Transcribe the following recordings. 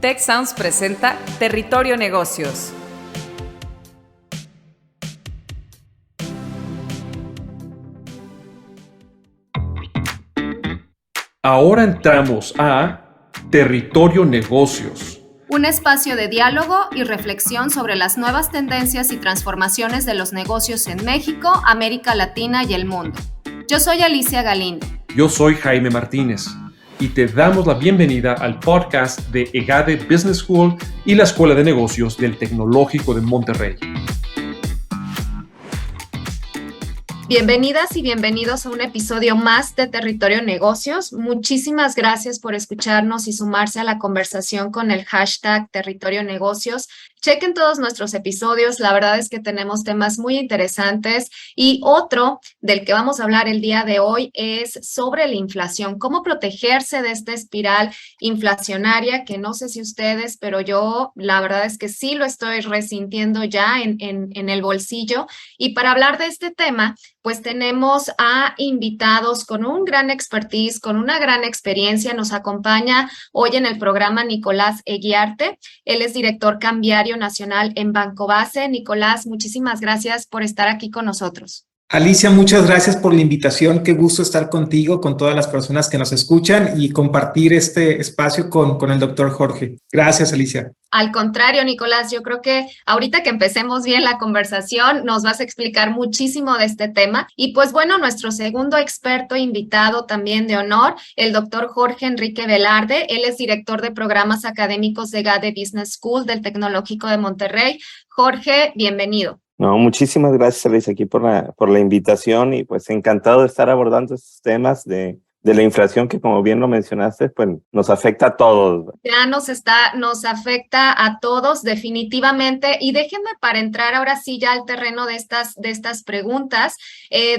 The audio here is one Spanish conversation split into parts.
Tech Sounds presenta Territorio Negocios. Ahora entramos a Territorio Negocios. Un espacio de diálogo y reflexión sobre las nuevas tendencias y transformaciones de los negocios en México, América Latina y el mundo. Yo soy Alicia Galindo. Yo soy Jaime Martínez y te damos la bienvenida al podcast de EGADE Business School y la Escuela de Negocios del Tecnológico de Monterrey. Bienvenidas y bienvenidos a un episodio más de Territorio Negocios. Muchísimas gracias por escucharnos y sumarse a la conversación con el hashtag Territorio Negocios. Chequen todos nuestros episodios, la verdad es que tenemos temas muy interesantes y otro del que vamos a hablar el día de hoy es sobre la inflación, cómo protegerse de esta espiral inflacionaria que no sé si ustedes, pero yo la verdad es que sí lo estoy resintiendo ya en el bolsillo. Y para hablar de este tema, pues tenemos a invitados con un gran expertise, con una gran experiencia. Nos acompaña hoy en el programa Nicolás Eguiarte. Él es director cambiario nacional en Banco Base. Nicolás, muchísimas gracias por estar aquí con nosotros. Alicia, muchas gracias por la invitación. Qué gusto estar contigo, con todas las personas que nos escuchan y compartir este espacio con el doctor Jorge. Gracias, Alicia. Al contrario, Nicolás, yo creo que ahorita que empecemos bien la conversación, nos vas a explicar muchísimo de este tema. Y pues bueno, nuestro segundo experto invitado también de honor, el doctor Jorge Enrique Velarde. Él es director de programas académicos de EGADE Business School del Tecnológico de Monterrey. Jorge, bienvenido. No, muchísimas gracias, Alicia, aquí por la invitación y pues encantado de estar abordando estos temas de la inflación que, como bien lo mencionaste, pues nos afecta a todos. Ya nos afecta a todos definitivamente. Y déjenme, para entrar ahora sí ya al terreno de estas preguntas,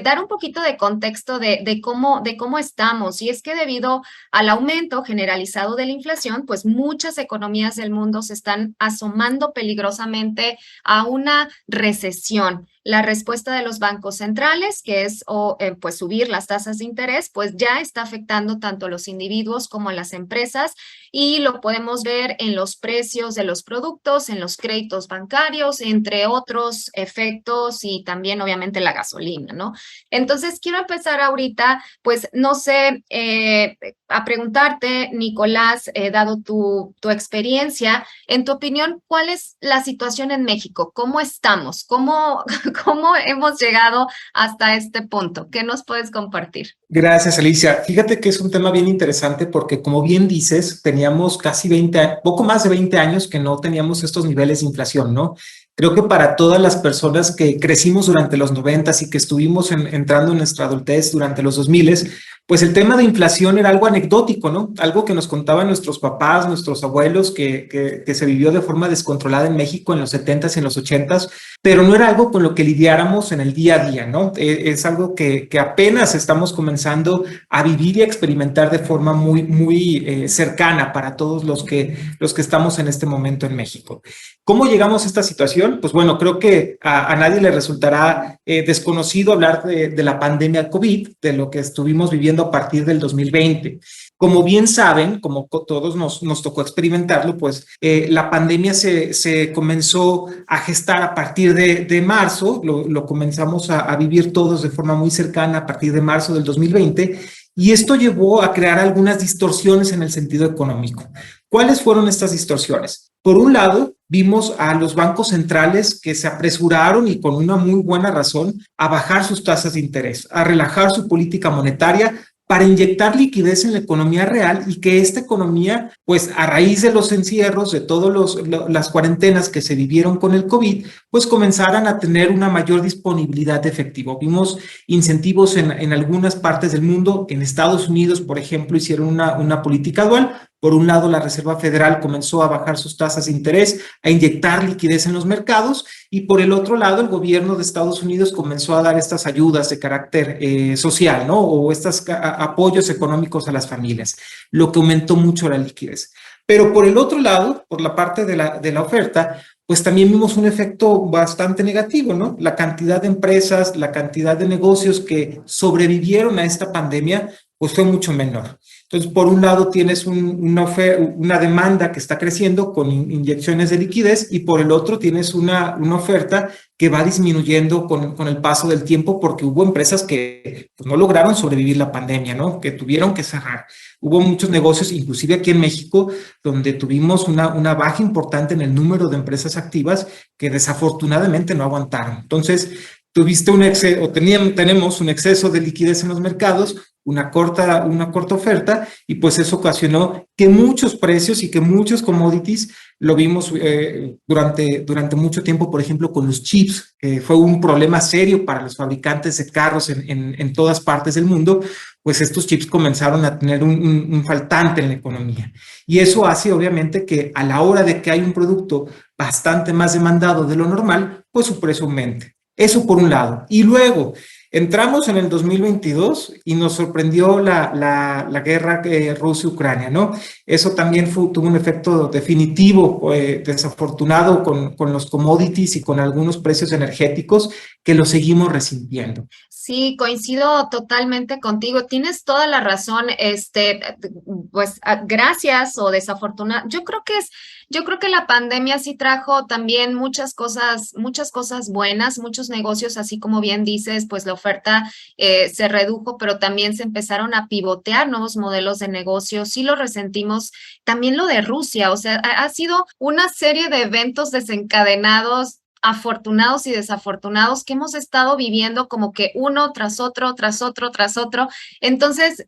dar un poquito de contexto de cómo estamos. Y es que debido al aumento generalizado de la inflación, pues muchas economías del mundo se están asomando peligrosamente a una recesión. La respuesta de los bancos centrales, que es pues subir las tasas de interés, pues ya está afectando tanto a los individuos como a las empresas y lo podemos ver en los precios de los productos, en los créditos bancarios, entre otros efectos y también obviamente la gasolina, ¿no? Entonces quiero empezar ahorita, pues no sé, a preguntarte, Nicolás, dado tu experiencia, en tu opinión, ¿cuál es la situación en México? ¿Cómo estamos? ¿Cómo hemos llegado hasta este punto? ¿Qué nos puedes compartir? Gracias, Alicia. Fíjate que es un tema bien interesante porque, como bien dices, teníamos poco más de 20 años que no teníamos estos niveles de inflación, ¿no? Creo que para todas las personas que crecimos durante los 90s y que estuvimos entrando en nuestra adultez durante los 2000s, pues el tema de inflación era algo anecdótico, ¿no? Algo que nos contaban nuestros papás, nuestros abuelos, que se vivió de forma descontrolada en México en los 70s y en los 80s, pero no era algo con lo que lidiáramos en el día a día, ¿no? Es algo que apenas estamos comenzando a vivir y a experimentar de forma muy cercana para todos los que estamos en este momento en México. ¿Cómo llegamos a esta situación? Pues bueno, creo que a nadie le resultará desconocido hablar de la pandemia COVID, de lo que estuvimos viviendo a partir del 2020. Como bien saben, como todos nos tocó experimentarlo, pues la pandemia se comenzó a gestar a partir de marzo, lo comenzamos a vivir todos de forma muy cercana a partir de marzo del 2020, y esto llevó a crear algunas distorsiones en el sentido económico. ¿Cuáles fueron estas distorsiones? Por un lado, vimos a los bancos centrales que se apresuraron y con una muy buena razón a bajar sus tasas de interés, a relajar su política monetaria para inyectar liquidez en la economía real y que esta economía, pues a raíz de los encierros, de todas las cuarentenas que se vivieron con el COVID, pues comenzaran a tener una mayor disponibilidad de efectivo. Vimos incentivos en algunas partes del mundo. En Estados Unidos, por ejemplo, hicieron una política dual. Por un lado, la Reserva Federal comenzó a bajar sus tasas de interés, a inyectar liquidez en los mercados, y por el otro lado, el gobierno de Estados Unidos comenzó a dar estas ayudas de carácter social, ¿no? O estos apoyos económicos a las familias, lo que aumentó mucho la liquidez. Pero por el otro lado, por la parte de la oferta, pues también vimos un efecto bastante negativo, ¿no? La cantidad de empresas, la cantidad de negocios que sobrevivieron a esta pandemia, pues fue mucho menor. Entonces, por un lado tienes una demanda que está creciendo con inyecciones de liquidez y por el otro tienes una oferta que va disminuyendo con el paso del tiempo porque hubo empresas que pues, no lograron sobrevivir la pandemia, ¿no? Que tuvieron que cerrar. Hubo muchos negocios, inclusive aquí en México, donde tuvimos una baja importante en el número de empresas activas que desafortunadamente no aguantaron. Entonces, tenemos un exceso de liquidez en los mercados, una corta oferta, y pues eso ocasionó que muchos precios y que muchos commodities lo vimos durante mucho tiempo, por ejemplo, con los chips, que fue un problema serio para los fabricantes de carros en todas partes del mundo, pues estos chips comenzaron a tener un faltante en la economía. Y eso hace, obviamente, que a la hora de que hay un producto bastante más demandado de lo normal, pues su precio aumente. Eso por un lado. Y luego entramos en el 2022 y nos sorprendió la guerra Rusia-Ucrania, ¿no? Eso también tuvo un efecto definitivo, desafortunado con los commodities y con algunos precios energéticos que lo seguimos resintiendo. Sí, coincido totalmente contigo. Tienes toda la razón. Pues gracias o desafortunado. Yo creo que la pandemia sí trajo también muchas cosas buenas, muchos negocios, así como bien dices, pues la oferta se redujo, pero también se empezaron a pivotear nuevos modelos de negocio. Sí lo resentimos. También lo de Rusia, o sea, ha sido una serie de eventos desencadenados, afortunados y desafortunados que hemos estado viviendo como que uno tras otro, tras otro, tras otro. Entonces,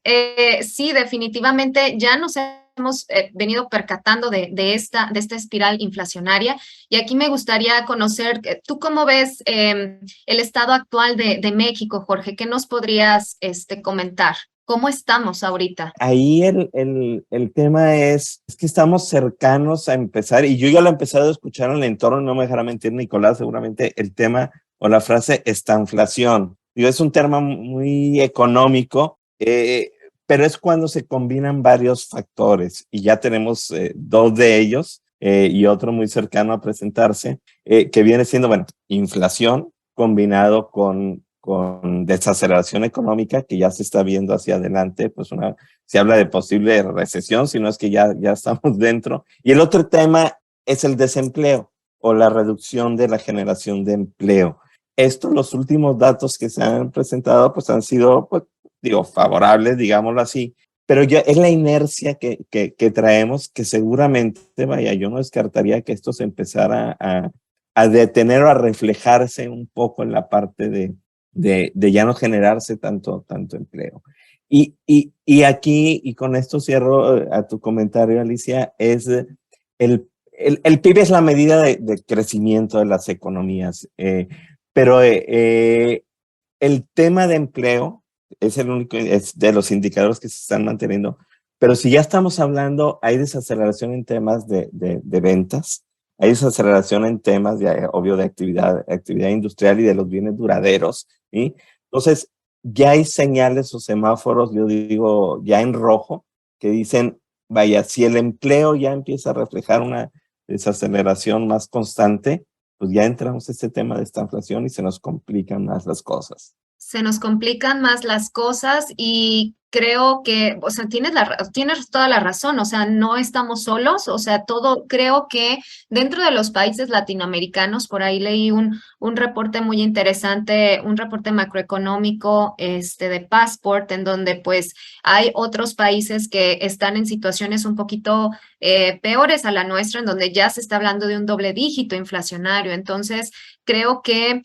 sí, definitivamente ya nos hemos venido percatando de esta espiral inflacionaria. Y aquí me gustaría conocer, ¿tú cómo ves el estado actual de México, Jorge? ¿Qué nos podrías comentar? ¿Cómo estamos ahorita? Ahí el tema es que estamos cercanos a empezar, y yo ya lo he empezado a escuchar en el entorno, no me dejará mentir Nicolás, seguramente el tema o la frase estanflación. Es un tema muy económico, pero es cuando se combinan varios factores, y ya tenemos dos de ellos, y otro muy cercano a presentarse, que viene siendo, bueno, inflación combinado con desaceleración económica que ya se está viendo hacia adelante, pues se habla de posible recesión, si no es que ya estamos dentro. Y el otro tema es el desempleo o la reducción de la generación de empleo. Los últimos datos que se han presentado, pues han sido, pues, favorables, digámoslo así, pero ya es la inercia que traemos, que seguramente, vaya, yo no descartaría que esto se empezara a detener o a reflejarse un poco en la parte de ya no generarse tanto empleo. Y aquí, y con esto cierro a tu comentario, Alicia, es el PIB es la medida de crecimiento de las economías, pero el tema de empleo es el único, es de los indicadores que se están manteniendo, pero si ya estamos hablando, hay desaceleración en temas de ventas, hay desaceleración en temas, obvio, de actividad industrial y de los bienes duraderos, ¿sí? Entonces, ya hay señales o semáforos, yo digo, ya en rojo, que dicen, vaya, si el empleo ya empieza a reflejar una desaceleración más constante, pues ya entramos en este tema de esta inflación y se nos complican más las cosas. Se nos complican más las cosas y creo que, o sea, tienes toda la razón, o sea, no estamos solos, o sea, creo que dentro de los países latinoamericanos, por ahí leí un reporte muy interesante, un reporte macroeconómico de Passport, en donde pues hay otros países que están en situaciones un poquito peores a la nuestra, en donde ya se está hablando de un doble dígito inflacionario. Entonces, creo que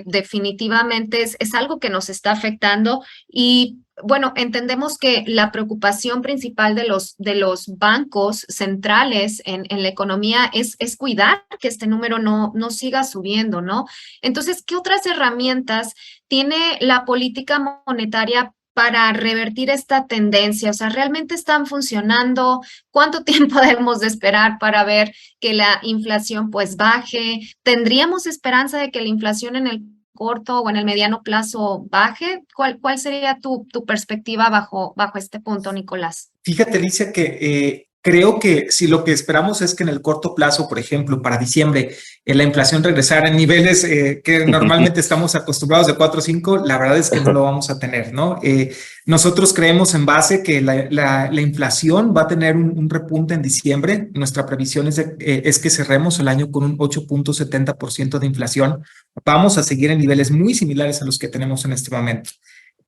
definitivamente es algo que nos está afectando y bueno, entendemos que la preocupación principal de los bancos centrales en la economía es cuidar que este número no siga subiendo, ¿no? Entonces, ¿qué otras herramientas tiene la política monetaria para revertir esta tendencia? O sea, ¿realmente están funcionando? ¿Cuánto tiempo debemos de esperar para ver que la inflación pues baje? ¿Tendríamos esperanza de que la inflación en el corto o en el mediano plazo baje? ¿Cuál sería tu perspectiva bajo este punto, Nicolás? Fíjate, Alicia, que Creo que si lo que esperamos es que en el corto plazo, por ejemplo, para diciembre, la inflación regresara a niveles que normalmente estamos acostumbrados de 4 o 5, la verdad es que no lo vamos a tener, ¿no? Nosotros creemos en base que la inflación va a tener un repunte en diciembre. Nuestra previsión es que cerremos el año con un 8.70% de inflación. Vamos a seguir en niveles muy similares a los que tenemos en este momento.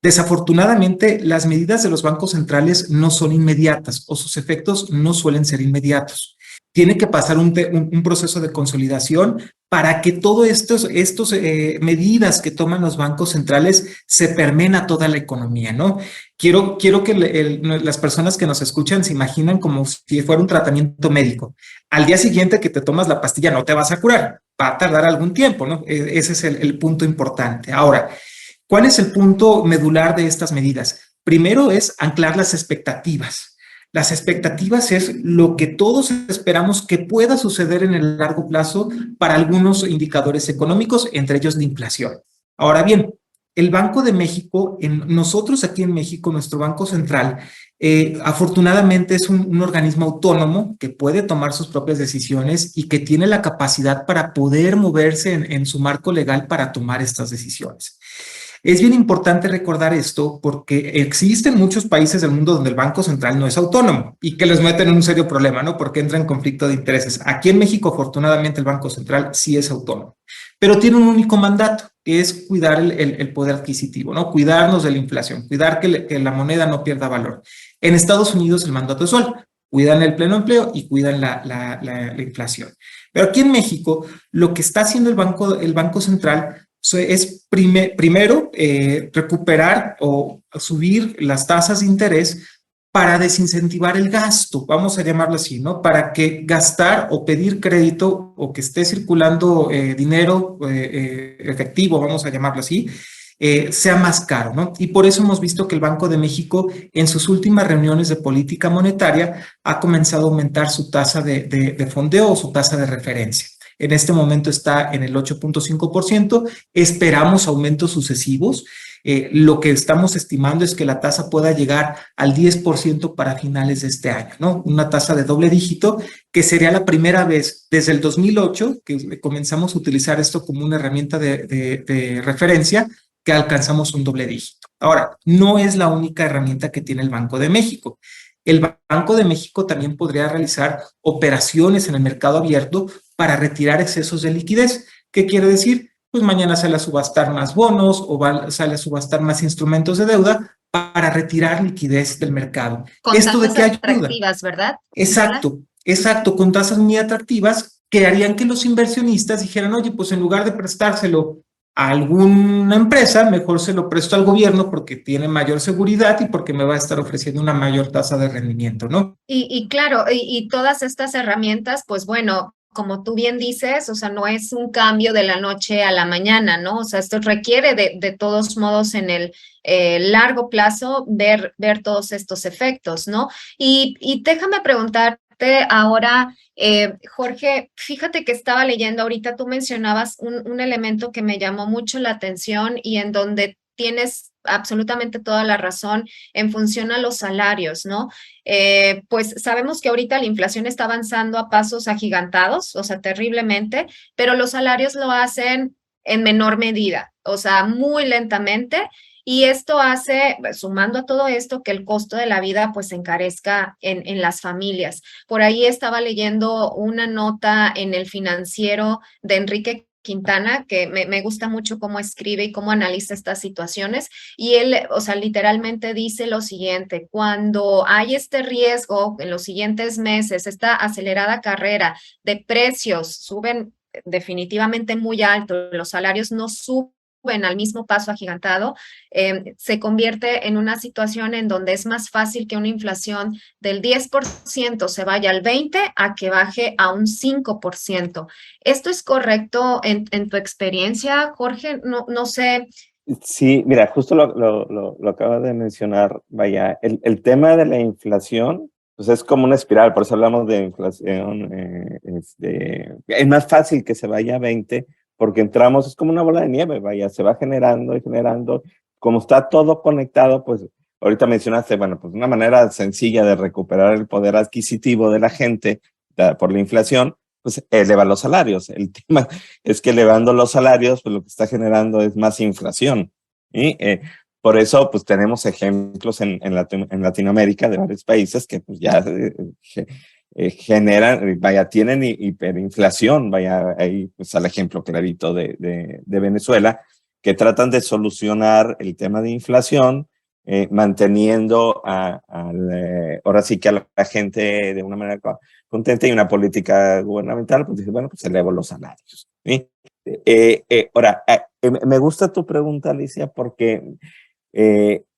Desafortunadamente, las medidas de los bancos centrales no son inmediatas o sus efectos no suelen ser inmediatos. Tiene que pasar un proceso de consolidación para que todas estas medidas que toman los bancos centrales se permeen a toda la economía, ¿no? Quiero que las personas que nos escuchan se imaginan como si fuera un tratamiento médico. Al día siguiente que te tomas la pastilla no te vas a curar, va a tardar algún tiempo, ¿no? Ese es el punto importante. Ahora, ¿cuál es el punto medular de estas medidas? Primero es anclar las expectativas. Las expectativas es lo que todos esperamos que pueda suceder en el largo plazo para algunos indicadores económicos, entre ellos la inflación. Ahora bien, el Banco de México, nosotros aquí en México, nuestro Banco Central, afortunadamente es un organismo autónomo que puede tomar sus propias decisiones y que tiene la capacidad para poder moverse en su marco legal para tomar estas decisiones. Es bien importante recordar esto porque existen muchos países del mundo donde el Banco Central no es autónomo y que les meten en un serio problema, ¿no? Porque entra en conflicto de intereses. Aquí en México, afortunadamente, el Banco Central sí es autónomo, pero tiene un único mandato, que es cuidar el poder adquisitivo, ¿no? Cuidarnos de la inflación, cuidar que la moneda no pierda valor. En Estados Unidos el mandato es solo, cuidan el pleno empleo y cuidan la inflación. Pero aquí en México, lo que está haciendo el Banco Central es primero recuperar o subir las tasas de interés para desincentivar el gasto, vamos a llamarlo así, ¿no? Para que gastar o pedir crédito o que esté circulando dinero efectivo, vamos a llamarlo así, sea más caro, ¿no? Y por eso hemos visto que el Banco de México en sus últimas reuniones de política monetaria ha comenzado a aumentar su tasa de fondeo o su tasa de referencia. En este momento está en el 8.5%. Esperamos aumentos sucesivos. Lo que estamos estimando es que la tasa pueda llegar al 10% para finales de este año, ¿no? Una tasa de doble dígito que sería la primera vez desde el 2008 que comenzamos a utilizar esto como una herramienta de referencia que alcanzamos un doble dígito. Ahora, no es la única herramienta que tiene el Banco de México. El Banco de México también podría realizar operaciones en el mercado abierto para retirar excesos de liquidez. ¿Qué quiere decir? Pues mañana sale a subastar más bonos o sale a subastar más instrumentos de deuda para retirar liquidez del mercado. Con ¿Esto de tasas qué ayuda? atractivas, ¿verdad? Exacto, con tasas muy atractivas que harían que los inversionistas dijeran, oye, pues en lugar de prestárselo a alguna empresa, mejor se lo presto al gobierno porque tiene mayor seguridad y porque me va a estar ofreciendo una mayor tasa de rendimiento, ¿no? Y claro, y todas estas herramientas, pues bueno, como tú bien dices, o sea, no es un cambio de la noche a la mañana, ¿no? O sea, esto requiere de todos modos en el largo plazo ver todos estos efectos, ¿no? Y déjame preguntarte ahora, Jorge, fíjate que estaba leyendo ahorita, tú mencionabas un elemento que me llamó mucho la atención y en donde tienes absolutamente toda la razón en función a los salarios, ¿no? Pues sabemos que ahorita la inflación está avanzando a pasos agigantados, o sea, terriblemente, pero los salarios lo hacen en menor medida, o sea, muy lentamente. Y esto hace, sumando a todo esto, que el costo de la vida pues se encarezca en las familias. Por ahí estaba leyendo una nota en El Financiero de Enrique Quintana, que me gusta mucho cómo escribe y cómo analiza estas situaciones. Y él, o sea, literalmente dice lo siguiente: cuando hay este riesgo en los siguientes meses, esta acelerada carrera de precios suben definitivamente muy alto, los salarios no suben al mismo paso agigantado, se convierte en una situación en donde es más fácil que una inflación del 10% se vaya al 20% a que baje a un 5%. ¿Esto es correcto en tu experiencia, Jorge? No sé. Sí, mira, justo lo acabas de mencionar. Vaya, el tema de la inflación, pues es como una espiral, por eso hablamos de inflación. Es más fácil que se vaya a 20%, porque entramos, es como una bola de nieve, vaya, se va generando y generando. Como está todo conectado, pues ahorita mencionaste, bueno, pues una manera sencilla de recuperar el poder adquisitivo de la gente por la inflación, pues eleva los salarios. El tema es que elevando los salarios, pues lo que está generando es más inflación. ¿Sí? Por eso, pues tenemos ejemplos en Latinoamérica de varios países que pues ya generan, vaya, tienen hiperinflación, vaya, ahí pues al ejemplo clarito de Venezuela, que tratan de solucionar el tema de inflación, manteniendo ahora sí que a la gente de una manera contenta, y una política gubernamental, pues dice, bueno, pues elevo los salarios. ¿Sí? Ahora, me gusta tu pregunta, Alicia, porque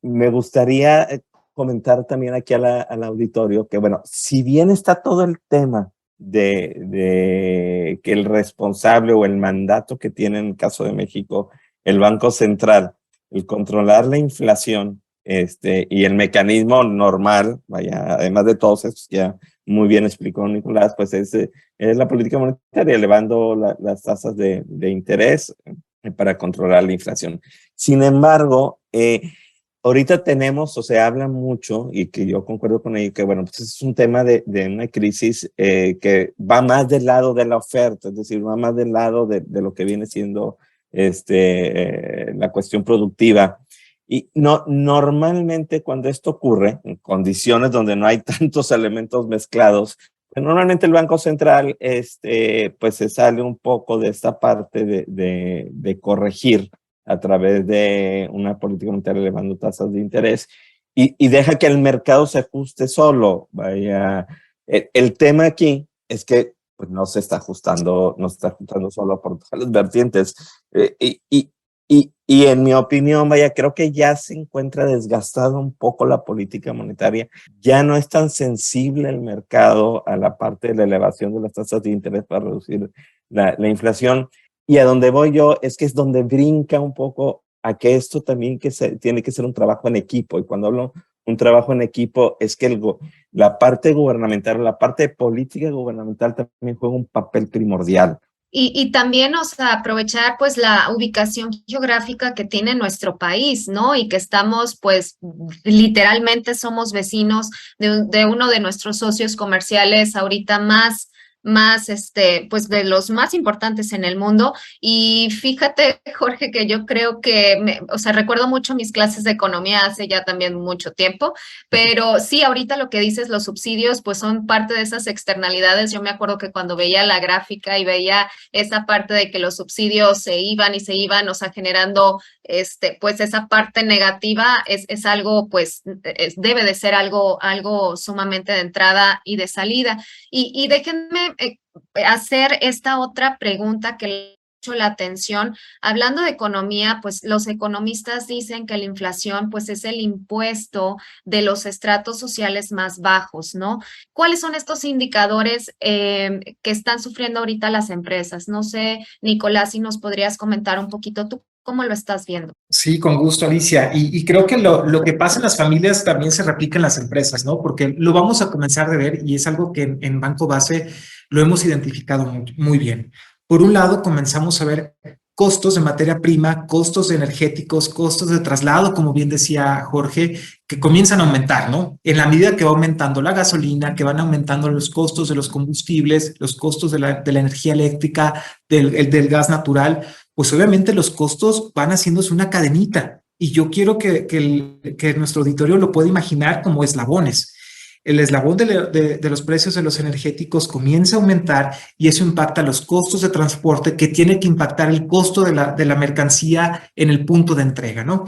me gustaría comentar también aquí al auditorio que, bueno, si bien está todo el tema de que el responsable o el mandato que tiene en el caso de México el Banco Central, el controlar la inflación, y el mecanismo normal, vaya, además de todos estos que ya muy bien explicó Nicolás, pues es la política monetaria, elevando las tasas de interés para controlar la inflación. Sin embargo, ahorita tenemos, o se habla mucho, y que yo concuerdo con ello, que bueno, pues es un tema de una crisis que va más del lado de la oferta, es decir, va más del lado de lo que viene siendo la cuestión productiva. Y normalmente cuando esto ocurre, en condiciones donde no hay tantos elementos mezclados, pues normalmente el Banco Central pues se sale un poco de esta parte de corregir a través de una política monetaria elevando tasas de interés y deja que el mercado se ajuste solo. Vaya, el tema aquí es que pues no se está ajustando solo por todas las vertientes. Y en mi opinión, vaya, creo que ya se encuentra desgastada un poco la política monetaria. Ya no es tan sensible el mercado a la parte de la elevación de las tasas de interés para reducir la inflación. Y a donde voy yo es que es donde brinca un poco a que esto también tiene que ser un trabajo en equipo. Y cuando hablo un trabajo en equipo es que la parte gubernamental, la parte política gubernamental también juega un papel primordial. Y también, o sea, aprovechar pues la ubicación geográfica que tiene nuestro país, ¿no? Y que estamos pues literalmente somos vecinos de uno de nuestros socios comerciales ahorita más pues de los más importantes en el mundo. Y fíjate, Jorge, que yo creo que, o sea, recuerdo mucho mis clases de economía hace ya también mucho tiempo, pero sí, ahorita lo que dices, los subsidios, pues son parte de esas externalidades. Yo me acuerdo que cuando veía la gráfica y veía esa parte de que los subsidios se iban, o sea, generando, pues esa parte negativa es algo, pues, debe de ser algo sumamente de entrada y de salida. Y déjenme hacer esta otra pregunta que le ha hecho la atención. Hablando de economía, pues los economistas dicen que la inflación pues es el impuesto de los estratos sociales más bajos, ¿no? ¿Cuáles son estos indicadores que están sufriendo ahorita las empresas? No sé, Nicolás, si nos podrías comentar un poquito tú. ¿Cómo lo estás viendo? Sí, con gusto, Alicia. Y creo que lo que pasa en las familias también se replica en las empresas, ¿no? Porque lo vamos a comenzar a ver y es algo que en Banco Base lo hemos identificado muy bien. Por un lado, comenzamos a ver costos de materia prima, costos energéticos, costos de traslado, como bien decía Jorge, que comienzan a aumentar, ¿no? En la medida que va aumentando la gasolina, que van aumentando los costos de los combustibles, los costos de la energía eléctrica, del gas natural, pues obviamente los costos van haciéndose una cadenita. Y yo quiero que nuestro auditorio lo pueda imaginar como eslabones. El eslabón de los precios de los energéticos comienza a aumentar y eso impacta los costos de transporte, que tiene que impactar el costo de la mercancía en el punto de entrega, ¿no?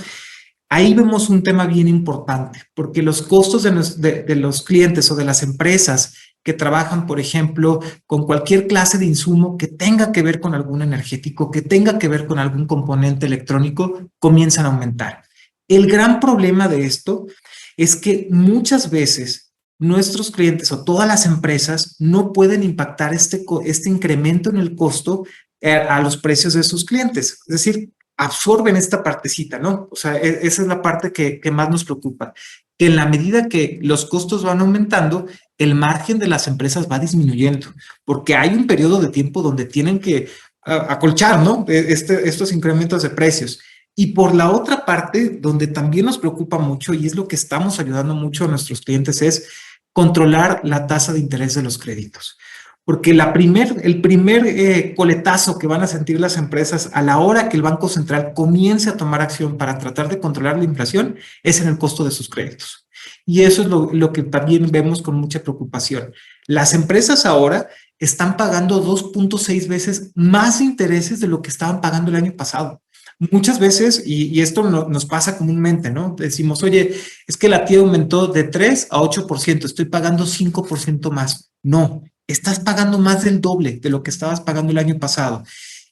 Ahí vemos un tema bien importante, porque los costos de los clientes o de las empresas que trabajan, por ejemplo, con cualquier clase de insumo que tenga que ver con algún energético, que tenga que ver con algún componente electrónico, comienzan a aumentar. El gran problema de esto es que muchas veces nuestros clientes o todas las empresas no pueden impactar este incremento en el costo a los precios de sus clientes. Es decir, absorben esta partecita, ¿no? O sea, esa es la parte que más nos preocupa. Que en la medida que los costos van aumentando, el margen de las empresas va disminuyendo, porque hay un periodo de tiempo donde tienen que acolchar, ¿no? Estos incrementos de precios. Y por la otra parte, donde también nos preocupa mucho y es lo que estamos ayudando mucho a nuestros clientes, es controlar la tasa de interés de los créditos. Porque el primer coletazo que van a sentir las empresas a la hora que el Banco Central comience a tomar acción para tratar de controlar la inflación es en el costo de sus créditos. Y eso es lo que también vemos con mucha preocupación. Las empresas ahora están pagando 2.6 veces más intereses de lo que estaban pagando el año pasado. Muchas veces, y esto nos pasa comúnmente, ¿no? Decimos, oye, es que la tía aumentó de 3 a 8%, estoy pagando 5% más. No, estás pagando más del doble de lo que estabas pagando el año pasado.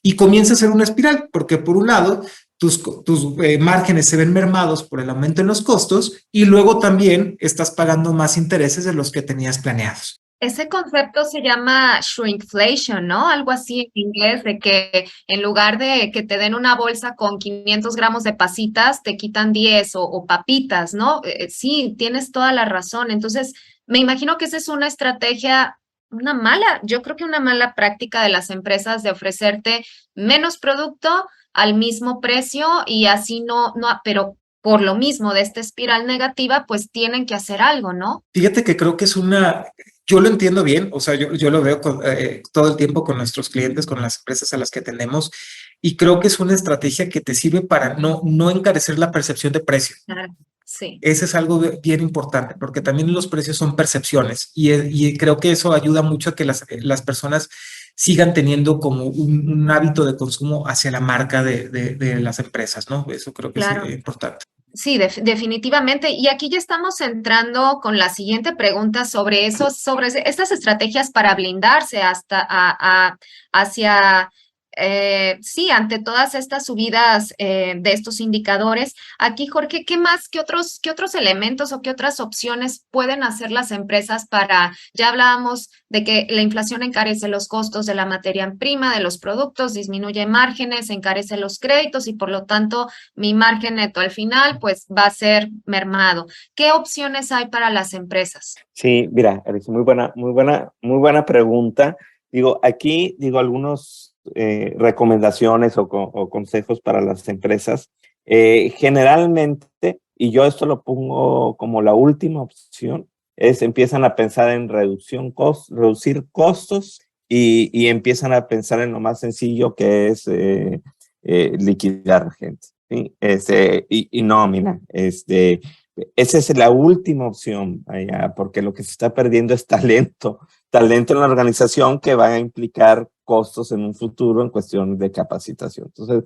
Y comienza a ser una espiral, porque por un lado, tus márgenes se ven mermados por el aumento en los costos y luego también estás pagando más intereses de los que tenías planeados. Ese concepto se llama shrinkflation, ¿no? Algo así en inglés, de que en lugar de que te den una bolsa con 500 gramos de pasitas, te quitan 10 o papitas, ¿no? Sí, tienes toda la razón. Entonces, me imagino que esa es una estrategia, yo creo que una mala práctica de las empresas de ofrecerte menos producto al mismo precio y así pero por lo mismo de esta espiral negativa, pues tienen que hacer algo, ¿no? Fíjate que creo que yo lo entiendo bien, o sea, yo lo veo todo el tiempo con nuestros clientes, con las empresas a las que atendemos, y creo que es una estrategia que te sirve para no encarecer la percepción de precio. Claro, sí. Ese es algo bien importante, porque también los precios son percepciones, y creo que eso ayuda mucho a que las personas sigan teniendo como un hábito de consumo hacia la marca de las empresas, ¿no? Eso creo que Claro. es importante. Sí, definitivamente. Y aquí ya estamos entrando con la siguiente pregunta sobre estas estrategias para blindarse hacia, sí, ante todas estas subidas de estos indicadores. Aquí, Jorge, qué otros elementos o qué otras opciones pueden hacer las empresas ya hablábamos de que la inflación encarece los costos de la materia prima, de los productos, disminuye márgenes, encarece los créditos y por lo tanto mi margen neto al final pues va a ser mermado. ¿Qué opciones hay para las empresas? Sí, mira, Alex, muy buena pregunta. Aquí algunos recomendaciones o consejos para las empresas. Generalmente, y yo esto lo pongo como la última opción, empiezan a pensar en reducir costos y empiezan a pensar en lo más sencillo que es liquidar gente, ¿sí? Y nómina. Esa es la última opción, porque lo que se está perdiendo es talento en la organización que va a implicar costos en un futuro en cuestión de capacitación. Entonces,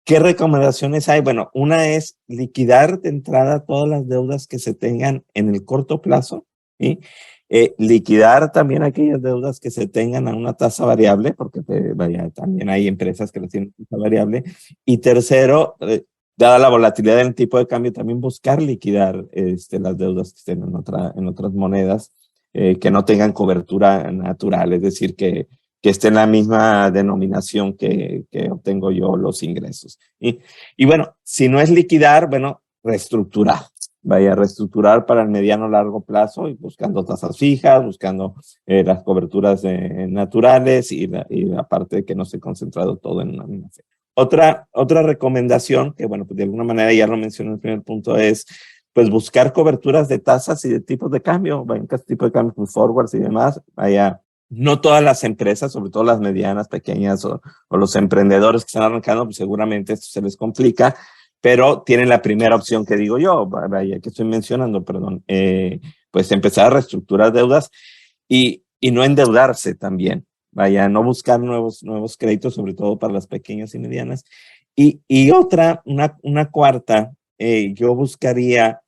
¿qué recomendaciones hay? Bueno, una es liquidar de entrada todas las deudas que se tengan en el corto plazo, ¿sí? Liquidar también aquellas deudas que se tengan a una tasa variable, porque también hay empresas que las tienen tasa variable. Y tercero, dada la volatilidad del tipo de cambio, también buscar liquidar las deudas que estén en otras monedas que no tengan cobertura natural, es decir, que esté en la misma denominación que obtengo yo los ingresos. Y bueno, si no es liquidar, bueno, reestructurar. Reestructurar para el mediano largo plazo y buscando tasas fijas, buscando las coberturas naturales y la parte de que no se ha concentrado todo en una misma fecha. Otra recomendación, que bueno, pues de alguna manera ya lo mencioné en el primer punto, es pues buscar coberturas de tasas y de tipos de cambio, bancas, tipo de cambio, pues, forwards y demás. No todas las empresas, sobre todo las medianas, pequeñas o los emprendedores que están arrancando, pues seguramente esto se les complica, pero tienen la primera opción que digo yo, que estoy mencionando, perdón, pues empezar a reestructurar deudas y no endeudarse también. No buscar nuevos créditos, sobre todo para las pequeñas y medianas. Y una cuarta, yo buscaría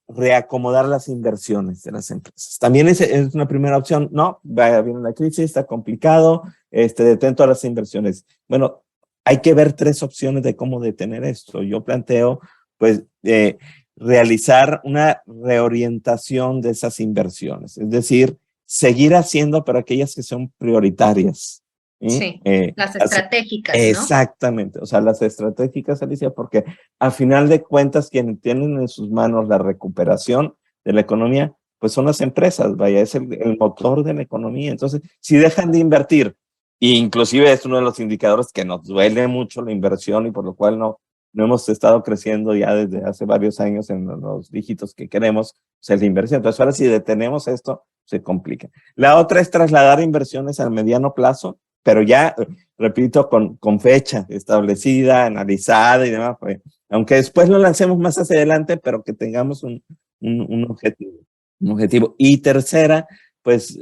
reacomodar las inversiones de las empresas. También es una primera opción. No, viene la crisis, está complicado, detén todas las inversiones. Bueno, hay que ver 3 opciones de cómo detener esto. Yo planteo, pues, realizar una reorientación de esas inversiones, es decir, seguir haciendo para aquellas que son prioritarias. Sí, las estratégicas, ¿no? Exactamente, o sea, las estratégicas, Alicia, porque al final de cuentas quienes tienen en sus manos la recuperación de la economía, pues son las empresas, es el motor de la economía. Entonces, si dejan de invertir E inclusive es uno de los indicadores que nos duele mucho la inversión y por lo cual no hemos estado creciendo ya desde hace varios años en los dígitos que queremos, la inversión. Entonces ahora si detenemos esto, se complica. La otra es trasladar inversiones al mediano plazo, pero ya, repito, con fecha establecida, analizada y demás, pues, aunque después lo lancemos más hacia adelante, pero que tengamos un objetivo. Y tercera, pues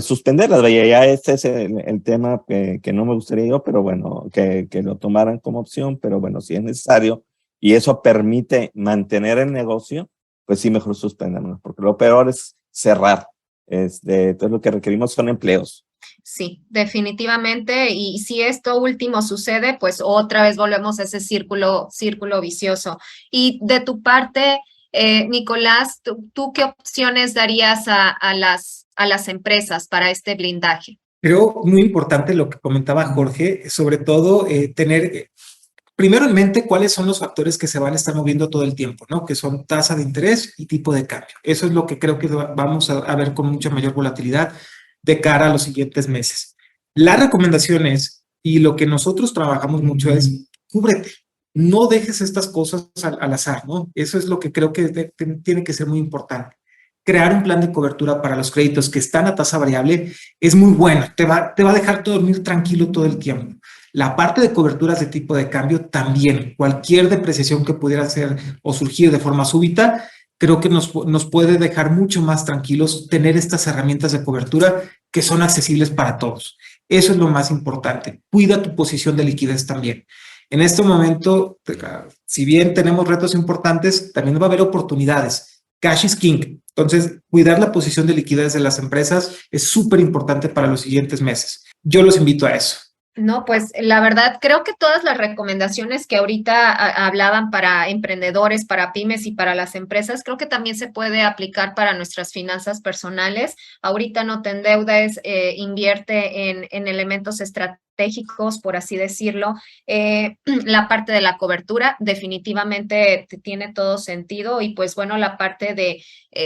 suspenderlas. Ya este es el tema que no me gustaría yo, pero bueno, que lo tomaran como opción, pero bueno, si es necesario y eso permite mantener el negocio, pues sí, mejor suspendernos, porque lo peor es cerrar. Entonces lo que requerimos son empleos. Sí, definitivamente. Y si esto último sucede, pues otra vez volvemos a ese círculo vicioso. Y de tu parte, Nicolás, ¿tú qué opciones darías a las empresas para este blindaje? Creo muy importante lo que comentaba Jorge, sobre todo tener primero en mente cuáles son los factores que se van a estar moviendo todo el tiempo, ¿no? Que son tasa de interés y tipo de cambio. Eso es lo que creo que vamos a ver con mucha mayor volatilidad de cara a los siguientes meses. La recomendación es, y lo que nosotros trabajamos mucho es, cúbrete. No dejes estas cosas al azar, ¿no? Eso es lo que creo que tiene que ser muy importante. Crear un plan de cobertura para los créditos que están a tasa variable es muy bueno. Te va a dejar dormir tranquilo todo el tiempo. La parte de coberturas de tipo de cambio también. Cualquier depreciación que pudiera ser o surgir de forma súbita, creo que nos puede dejar mucho más tranquilos tener estas herramientas de cobertura que son accesibles para todos. Eso es lo más importante. Cuida tu posición de liquidez también. En este momento, si bien tenemos retos importantes, también va a haber oportunidades. Cash is king. Entonces, cuidar la posición de liquidez de las empresas es súper importante para los siguientes meses. Yo los invito a eso. No, pues la verdad creo que todas las recomendaciones que ahorita hablaban para emprendedores, para pymes y para las empresas, creo que también se puede aplicar para nuestras finanzas personales. Ahorita no te endeudes, invierte en elementos estratégicos, por así decirlo. La parte de la cobertura definitivamente tiene todo sentido y pues bueno, la parte de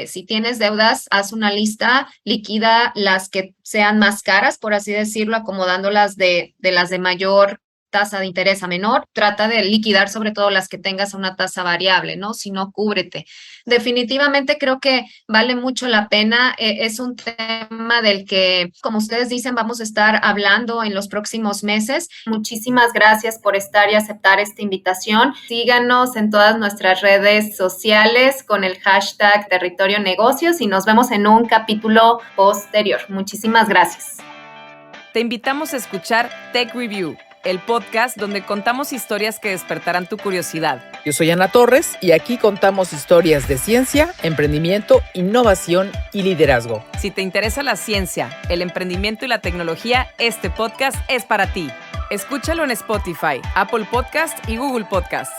si tienes deudas, haz una lista, liquida las que sean más caras, por así decirlo, acomodándolas de las de mayor tasa de interés a menor, trata de liquidar sobre todo las que tengas a una tasa variable, ¿no? Si no, cúbrete. Definitivamente creo que vale mucho la pena, es un tema del que, como ustedes dicen, vamos a estar hablando en los próximos meses. Muchísimas gracias por estar y aceptar esta invitación. Síganos en todas nuestras redes sociales con el hashtag Territorio Negocios y nos vemos en un capítulo posterior. Muchísimas gracias. Te invitamos a escuchar Tech Review, el podcast donde contamos historias que despertarán tu curiosidad. Yo soy Ana Torres y aquí contamos historias de ciencia, emprendimiento, innovación y liderazgo. Si te interesa la ciencia, el emprendimiento y la tecnología, este podcast es para ti. Escúchalo en Spotify, Apple Podcast y Google Podcast.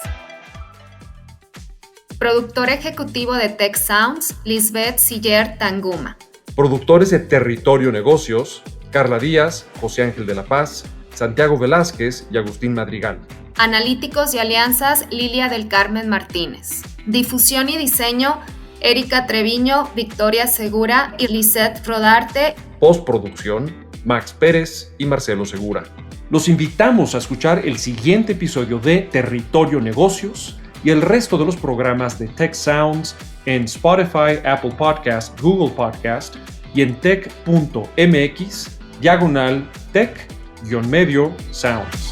Productor ejecutivo de Tech Sounds, Lisbeth Siller Tanguma. Productores de Territorio Negocios, Carla Díaz, José Ángel de la Paz, Santiago Velázquez y Agustín Madrigal. Analíticos y alianzas, Lilia del Carmen Martínez. Difusión y diseño, Erika Treviño, Victoria Segura y Lisette Rodarte. Postproducción, Max Pérez y Marcelo Segura. Los invitamos a escuchar el siguiente episodio de Territorio Negocios y el resto de los programas de Tech Sounds en Spotify, Apple Podcast, Google Podcast y en tech.mx/tech-medio sounds.